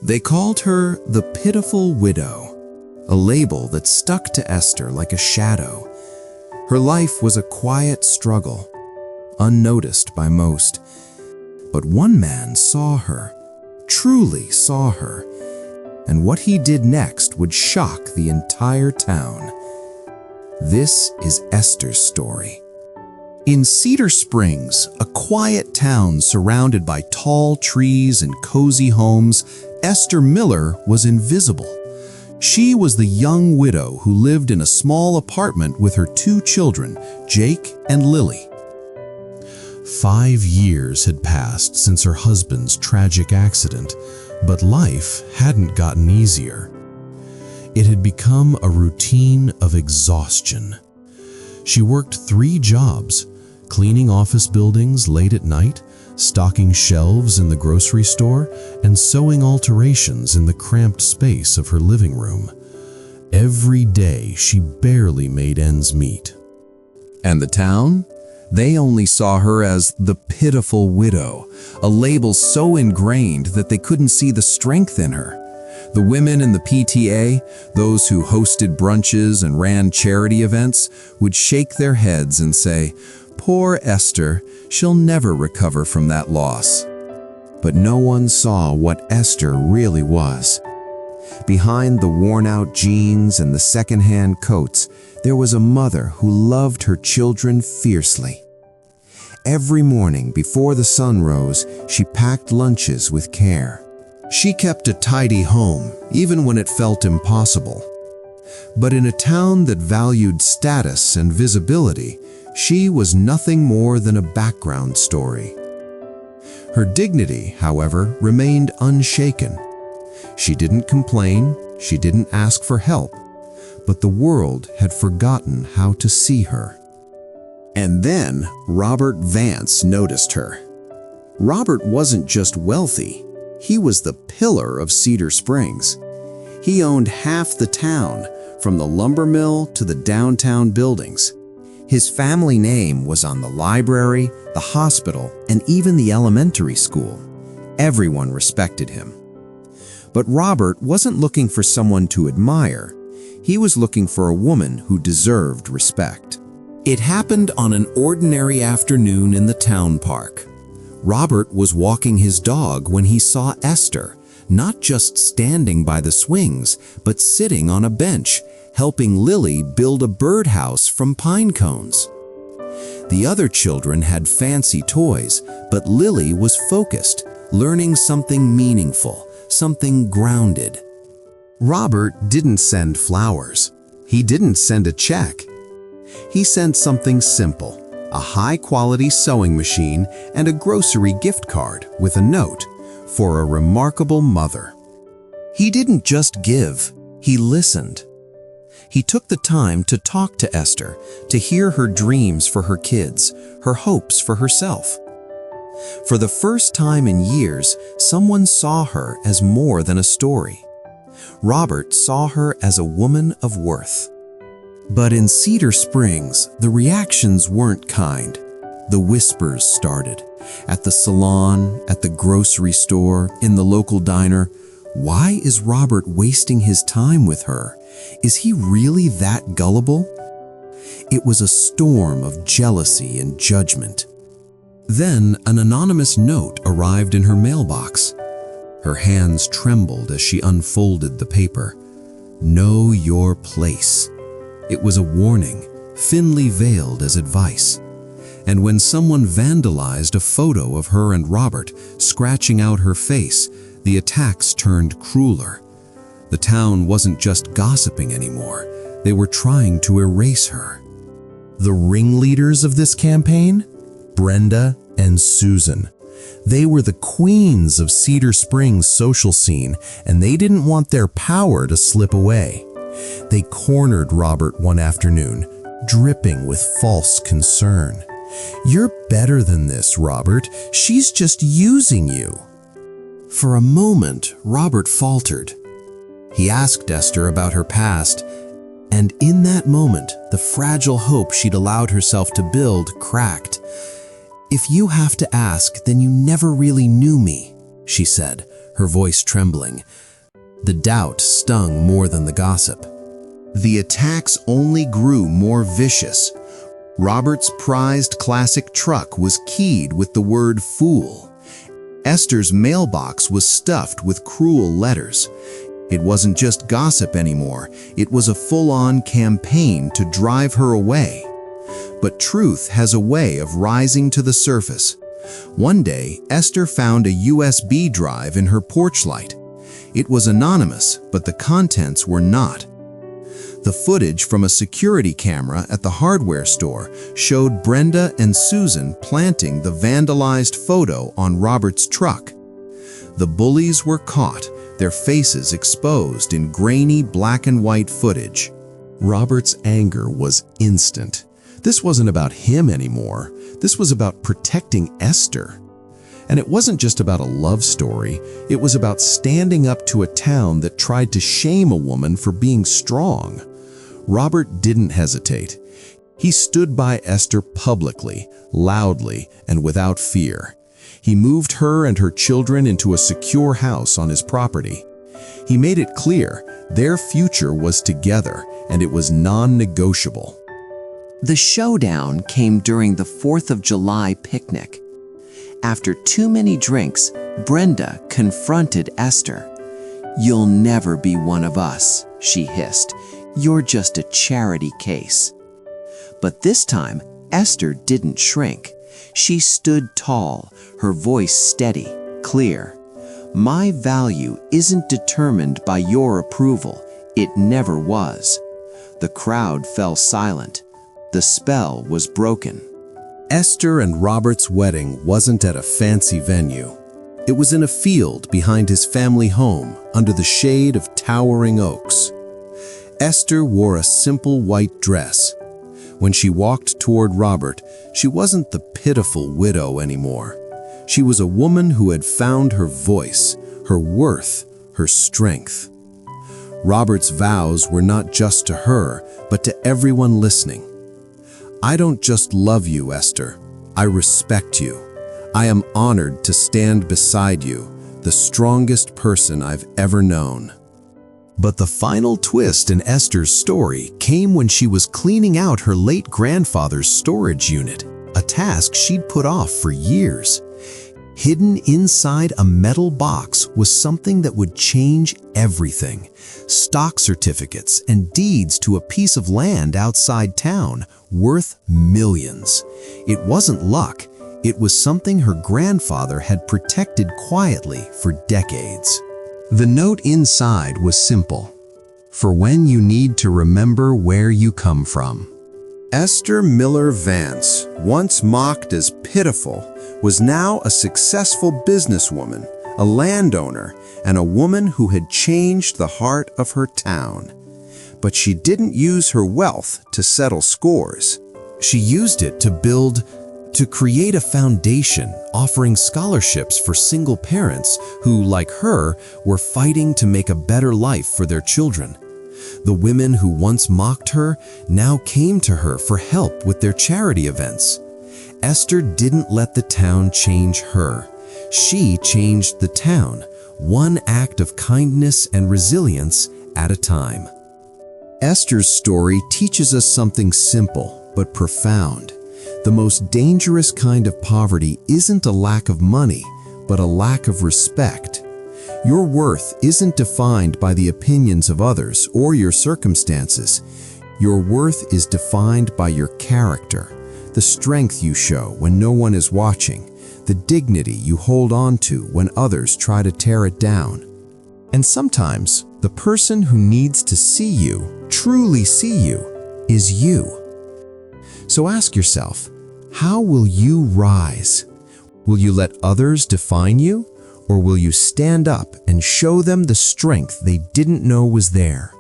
They called her the Pitiful Widow, a label that stuck to Esther like a shadow. Her life was a quiet struggle, unnoticed by most. But one man saw her, truly saw her, and what he did next would shock the entire town. This is Esther's story. In Cedar Springs, a quiet town surrounded by tall trees and cozy homes, Esther Miller was invisible. She was the young widow who lived in a small apartment with her 2 children, Jake and Lily. 5 years had passed since her husband's tragic accident, but life hadn't gotten easier. It had become a routine of exhaustion. She worked 3 jobs, cleaning office buildings late at night, stocking shelves in the grocery store, and sewing alterations in the cramped space of her living room. Every day she barely made ends meet. And the town? They only saw her as the Pitiful Widow, a label so ingrained that they couldn't see the strength in her. The women in the PTA, those who hosted brunches and ran charity events, would shake their heads and say, "Poor Esther, she'll never recover from that loss." But no one saw what Esther really was. Behind the worn-out jeans and the second-hand coats, there was a mother who loved her children fiercely. Every morning before the sun rose, she packed lunches with care. She kept a tidy home, even when it felt impossible. But in a town that valued status and visibility, she was nothing more than a background story. Her dignity, however, remained unshaken. She didn't complain, she didn't ask for help, but the world had forgotten how to see her. And then Robert Vance noticed her. Robert wasn't just wealthy, he was the pillar of Cedar Springs. He owned half the town, from the lumber mill to the downtown buildings. His family name was on the library, the hospital, and even the elementary school. Everyone respected him. But Robert wasn't looking for someone to admire. He was looking for a woman who deserved respect. It happened on an ordinary afternoon in the town park. Robert was walking his dog when he saw Esther, not just standing by the swings, but sitting on a bench, helping Lily build a birdhouse from pine cones. The other children had fancy toys, but Lily was focused, learning something meaningful, something grounded. Robert didn't send flowers. He didn't send a check. He sent something simple, a high-quality sewing machine and a grocery gift card with a note for a remarkable mother. He didn't just give, he listened. He took the time to talk to Esther, to hear her dreams for her kids, her hopes for herself. For the first time in years, someone saw her as more than a story. Robert saw her as a woman of worth. But in Cedar Springs, the reactions weren't kind. The whispers started. At the salon, at the grocery store, in the local diner. Why is Robert wasting his time with her? Is he really that gullible? It was a storm of jealousy and judgment. Then an anonymous note arrived in her mailbox. Her hands trembled as she unfolded the paper. Know your place. It was a warning, thinly veiled as advice. And when someone vandalized a photo of her and Robert, scratching out her face, the attacks turned crueler. The town wasn't just gossiping anymore. They were trying to erase her. The ringleaders of this campaign? Brenda and Susan. They were the queens of Cedar Springs' social scene, and they didn't want their power to slip away. They cornered Robert one afternoon, dripping with false concern. You're better than this, Robert. She's just using you. For a moment, Robert faltered. He asked Esther about her past, and in that moment, the fragile hope she'd allowed herself to build cracked. If you have to ask, then you never really knew me, she said, her voice trembling. The doubt stung more than the gossip. The attacks only grew more vicious. Robert's prized classic truck was keyed with the word fool. Esther's mailbox was stuffed with cruel letters. It wasn't just gossip anymore, it was a full-on campaign to drive her away. But truth has a way of rising to the surface. One day, Esther found a USB drive in her porch light. It was anonymous, but the contents were not. The footage from a security camera at the hardware store showed Brenda and Susan planting the vandalized photo on Robert's truck. The bullies were caught, their faces exposed in grainy black and white footage. Robert's anger was instant. This wasn't about him anymore. This was about protecting Esther. And it wasn't just about a love story. It was about standing up to a town that tried to shame a woman for being strong. Robert didn't hesitate. He stood by Esther publicly, loudly, and without fear. He moved her and her children into a secure house on his property. He made it clear their future was together, and it was non-negotiable. The showdown came during the 4th of July picnic. After too many drinks, Brenda confronted Esther. "You'll never be one of us," she hissed. "You're just a charity case." But this time, Esther didn't shrink. She stood tall, her voice steady, clear. "My value isn't determined by your approval. It never was." The crowd fell silent. The spell was broken. Esther and Robert's wedding wasn't at a fancy venue. It was in a field behind his family home, under the shade of towering oaks. Esther wore a simple white dress. When she walked toward Robert, she wasn't the pitiful widow anymore. She was a woman who had found her voice, her worth, her strength. Robert's vows were not just to her, but to everyone listening. "I don't just love you, Esther. I respect you. I am honored to stand beside you, the strongest person I've ever known." But the final twist in Esther's story came when she was cleaning out her late grandfather's storage unit, a task she'd put off for years. Hidden inside a metal box was something that would change everything: stock certificates and deeds to a piece of land outside town, worth millions. It wasn't luck. It was something her grandfather had protected quietly for decades. The note inside was simple: "For when you need to remember where you come from." Esther Miller Vance, once mocked as pitiful, was now a successful businesswoman, a landowner, and a woman who had changed the heart of her town. But she didn't use her wealth to settle scores. She used it to create a foundation, offering scholarships for single parents who, like her, were fighting to make a better life for their children. The women who once mocked her now came to her for help with their charity events. Esther didn't let the town change her. She changed the town, one act of kindness and resilience at a time. Esther's story teaches us something simple but profound. The most dangerous kind of poverty isn't a lack of money, but a lack of respect. Your worth isn't defined by the opinions of others or your circumstances. Your worth is defined by your character, the strength you show when no one is watching, the dignity you hold on to when others try to tear it down. And sometimes, the person who needs to see you, truly see you, is you. So ask yourself, how will you rise? Will you let others define you, or will you stand up and show them the strength they didn't know was there?